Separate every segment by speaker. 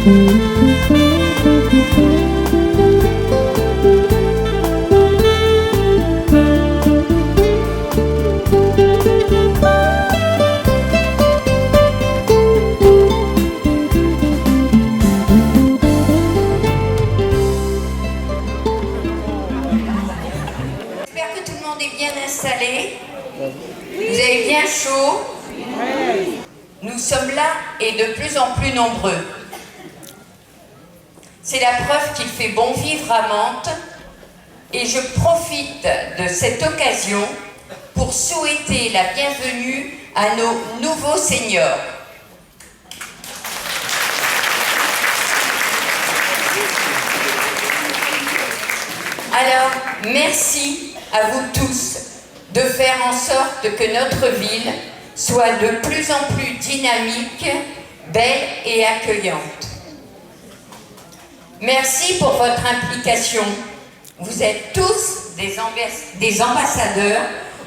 Speaker 1: Vous avez bien chaud? Nous sommes là et de plus en plus nombreux. C'est la preuve qu'il fait bon vivre à Mantes et je profite de cette occasion pour souhaiter la bienvenue à nos nouveaux seniors. Alors, merci à vous tous de faire en sorte que notre ville soit de plus en plus dynamique, belle et accueillante. Merci pour votre implication. Vous êtes tous des ambassadeurs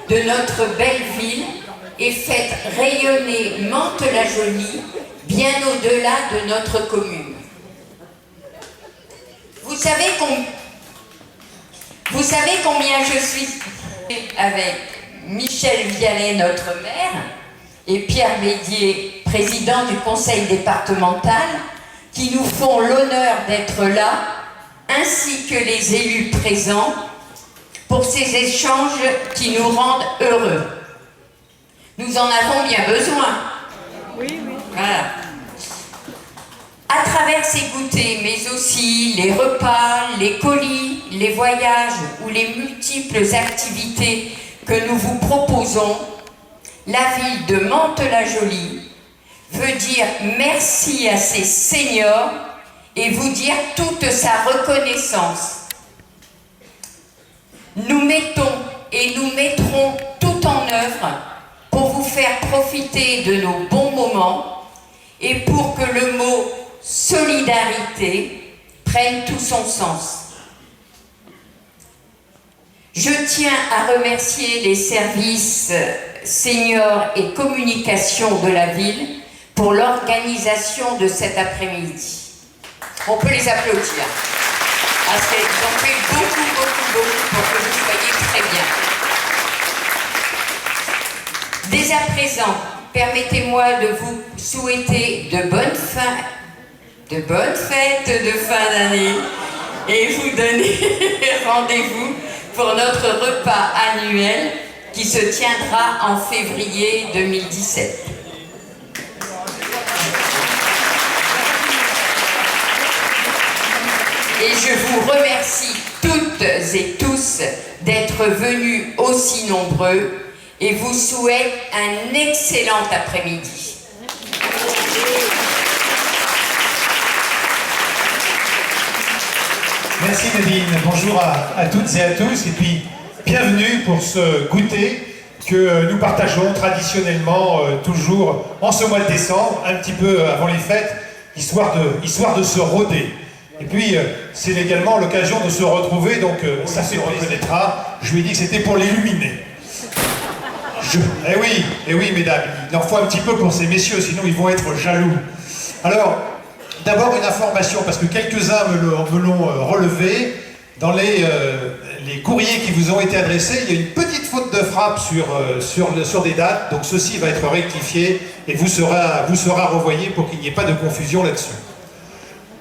Speaker 1: de notre belle ville et faites rayonner Mantes-la-Jolie bien au-delà de notre commune. Vous savez combien je suis avec Michel Vialet, notre maire, et Pierre Bédier, président du conseil départemental, qui nous font l'honneur d'être là, ainsi que les élus présents, pour ces échanges qui nous rendent heureux. Nous en avons bien besoin.
Speaker 2: Oui.
Speaker 1: Voilà. À travers ces goûters, mais aussi les repas, les colis, les voyages ou les multiples activités que nous vous proposons, la ville de Mantes-la-Jolie veut dire merci à ses seniors et vous dire toute sa reconnaissance. Nous mettons et nous mettrons tout en œuvre pour vous faire profiter de nos bons moments et pour que le mot solidarité prenne tout son sens. Je tiens à remercier les services seniors et communication de la ville pour l'organisation de cet après-midi. On peut les applaudir, parce qu'ils ont fait beaucoup pour que vous soyez très bien. Dès à présent, permettez-moi de vous souhaiter de bonnes fêtes de fin d'année et vous donner rendez-vous pour notre repas annuel qui se tiendra en février 2017. Et je vous remercie toutes et tous d'être venus aussi nombreux et vous souhaite un excellent après-midi.
Speaker 3: Merci Nadine, bonjour à toutes et à tous et puis bienvenue pour ce goûter que nous partageons traditionnellement toujours en ce mois de décembre, un petit peu avant les fêtes, histoire de se rôder. Et puis c'est également l'occasion de se retrouver, donc ça se reconnaîtra, je lui ai dit que c'était pour l'illuminer. Eh oui mesdames, il en faut un petit peu pour ces messieurs, sinon ils vont être jaloux. Alors, d'abord une information, parce que quelques-uns me l'ont relevé. Dans les courriers qui vous ont été adressés, il y a une petite faute de frappe sur des dates, donc ceci va être rectifié et vous sera renvoyé pour qu'il n'y ait pas de confusion là-dessus.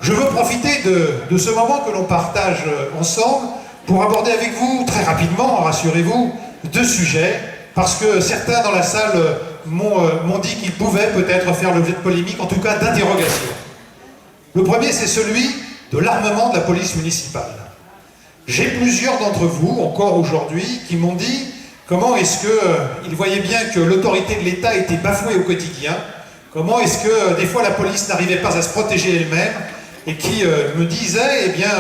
Speaker 3: Je veux profiter de ce moment que l'on partage ensemble pour aborder avec vous, très rapidement, rassurez-vous, deux sujets, parce que certains dans la salle m'ont dit qu'ils pouvaient peut-être faire l'objet de polémiques, en tout cas d'interrogations. Le premier, c'est celui de l'armement de la police municipale. J'ai plusieurs d'entre vous, encore aujourd'hui, qui m'ont dit comment est-ce qu'ils voyaient bien que l'autorité de l'État était bafouée au quotidien, comment est-ce que des fois la police n'arrivait pas à se protéger elle-même, et qui me disaient, eh bien,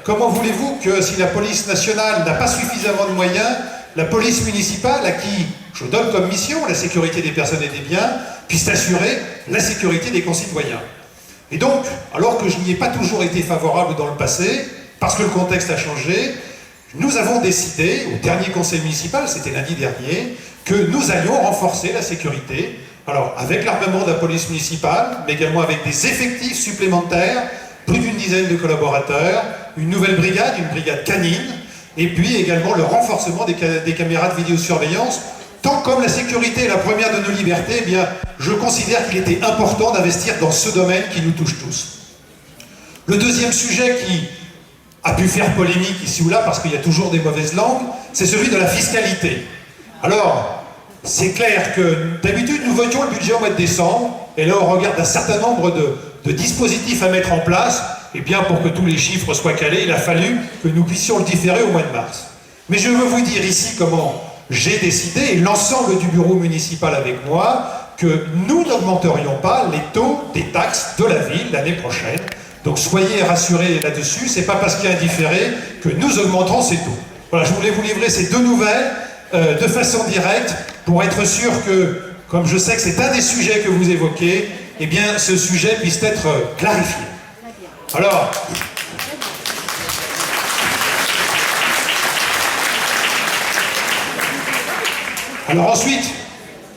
Speaker 3: comment voulez-vous que si la police nationale n'a pas suffisamment de moyens, la police municipale, à qui je donne comme mission la sécurité des personnes et des biens, puisse assurer la sécurité des concitoyens. Et donc, alors que je n'y ai pas toujours été favorable dans le passé, parce que le contexte a changé, nous avons décidé, au dernier conseil municipal, c'était lundi dernier, que nous allions renforcer la sécurité Alors, avec l'armement de la police municipale, mais également avec des effectifs supplémentaires, plus d'une dizaine de collaborateurs, une nouvelle brigade, une brigade canine, et puis également le renforcement des caméras de vidéosurveillance. Tant comme la sécurité est la première de nos libertés, eh bien, je considère qu'il était important d'investir dans ce domaine qui nous touche tous. Le deuxième sujet qui a pu faire polémique ici ou là, parce qu'il y a toujours des mauvaises langues, c'est celui de la fiscalité. Alors, c'est clair que d'habitude nous votions le budget au mois de décembre, et là on regarde un certain nombre de dispositifs à mettre en place, et bien pour que tous les chiffres soient calés, il a fallu que nous puissions le différer au mois de mars. Mais je veux vous dire ici comment j'ai décidé, et l'ensemble du bureau municipal avec moi, que nous n'augmenterions pas les taux des taxes de la ville l'année prochaine. Donc soyez rassurés là-dessus, c'est pas parce qu'il y a un différé que nous augmenterons ces taux. Voilà, je voulais vous livrer ces deux nouvelles de façon directe pour être sûr que, comme je sais que c'est un des sujets que vous évoquez, eh bien ce sujet puisse être clarifié. Alors ensuite,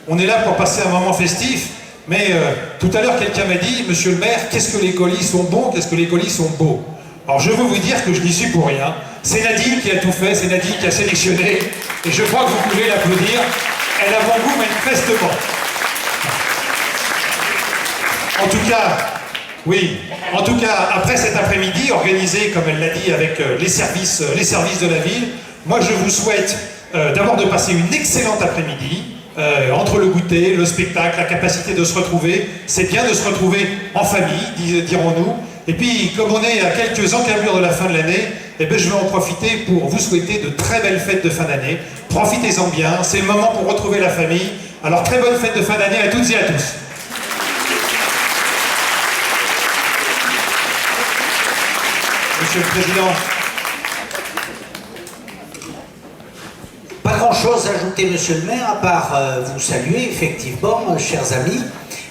Speaker 3: on est là pour passer un moment festif, mais tout à l'heure quelqu'un m'a dit, monsieur le maire, qu'est-ce que les colis sont bons, qu'est-ce que les colis sont beaux? Alors je veux vous dire que je n'y suis pour rien. C'est Nadine qui a tout fait, c'est Nadine qui a sélectionné, et je crois que vous pouvez l'applaudir. Elle a bon goût manifestement. En tout cas, après cet après-midi, organisé, comme elle l'a dit, avec les services de la ville, moi je vous souhaite d'abord de passer une excellente après-midi, entre le goûter, le spectacle, la capacité de se retrouver. C'est bien de se retrouver en famille, dirons-nous. Et puis, comme on est à quelques encablures de la fin de l'année, eh bien, je vais en profiter pour vous souhaiter de très belles fêtes de fin d'année. Profitez-en bien, c'est le moment pour retrouver la famille. Alors, très bonne fête de fin d'année à toutes et à tous. Monsieur le Président.
Speaker 2: Pas grand-chose à ajouter, monsieur le maire, à part vous saluer, effectivement, chers amis,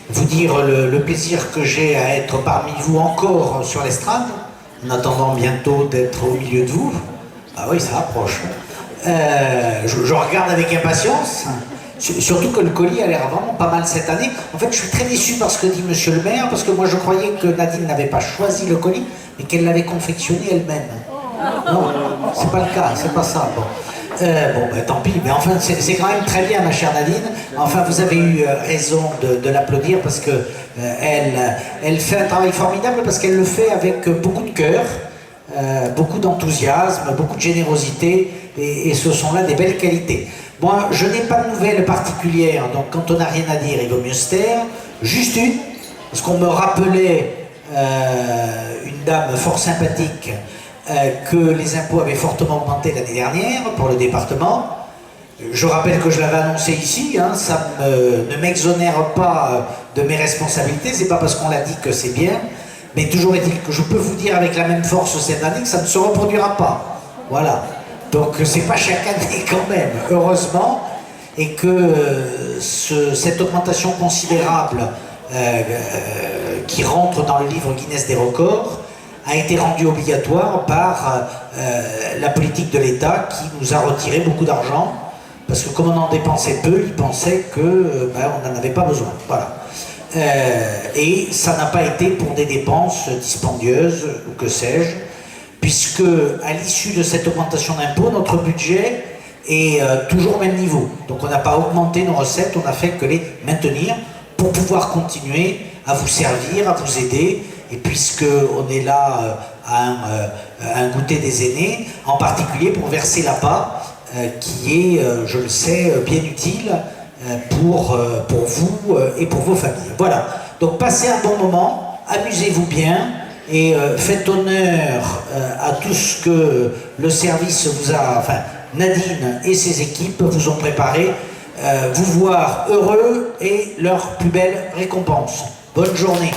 Speaker 2: vous dire le plaisir que j'ai à être parmi vous encore sur l'estrade, en attendant bientôt d'être au milieu de vous. Ah oui, ça approche. Je regarde avec impatience, surtout que le colis a l'air vraiment pas mal cette année. En fait, je suis très déçu par ce que dit monsieur le maire, parce que moi je croyais que Nadine n'avait pas choisi le colis, mais qu'elle l'avait confectionné elle-même. Non, c'est pas le cas, c'est pas ça. Bon. Tant pis, mais enfin c'est quand même très bien, ma chère Nadine. Enfin, vous avez eu raison de l'applaudir, parce que elle fait un travail formidable, parce qu'elle le fait avec beaucoup de cœur, beaucoup d'enthousiasme, beaucoup de générosité, et ce sont là des belles qualités. Moi, je n'ai pas de nouvelles particulières, donc quand on n'a rien à dire, il vaut mieux se taire. Juste une, parce qu'on me rappelait une dame fort sympathique, que les impôts avaient fortement augmenté l'année dernière pour le département. Je rappelle que je l'avais annoncé ici, hein, ça ne m'exonère pas de mes responsabilités, c'est pas parce qu'on l'a dit que c'est bien, mais toujours est-il que je peux vous dire avec la même force cette année que ça ne se reproduira pas. Voilà. Donc c'est pas chaque année quand même, heureusement, et que cette augmentation considérable qui rentre dans le livre Guinness des records a été rendu obligatoire par la politique de l'État, qui nous a retiré beaucoup d'argent, parce que comme on en dépensait peu, ils pensaient qu'on n'en avait pas besoin. Voilà. Et ça n'a pas été pour des dépenses dispendieuses, ou que sais-je, puisque à l'issue de cette augmentation d'impôts, notre budget est toujours au même niveau. Donc on n'a pas augmenté nos recettes, on n'a fait que les maintenir pour pouvoir continuer à vous servir, à vous aider. Et puisqu'on est là à un goûter des aînés, en particulier pour verser l'appât, qui est, je le sais, bien utile pour vous et pour vos familles. Voilà, donc passez un bon moment, amusez-vous bien, et faites honneur à tout ce que le service vous a, enfin Nadine et ses équipes vous ont préparé, vous voir heureux et leur plus belle récompense. Bonne journée.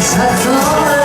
Speaker 4: j'attends